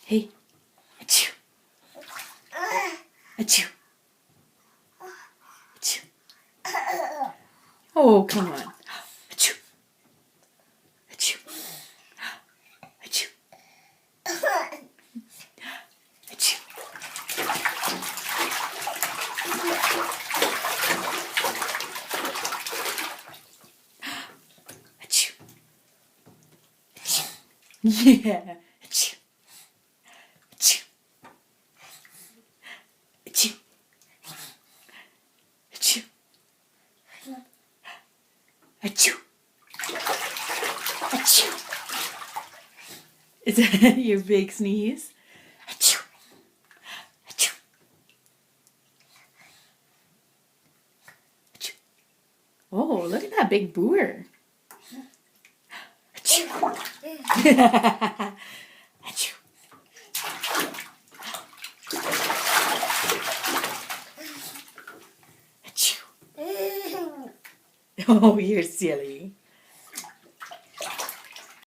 Hey. Achoo. Achoo. Achoo. Oh, come on. Achoo. Achoo. Achoo. Achoo. Achoo. Yeah. Achoo. Achoo. Achoo. Achoo. Achoo. Achoo. Is that your big sneeze? Achoo. Achoo. Achoo. Oh, look at that big booger. Achoo. Achoo. Achoo. Oh, you're silly.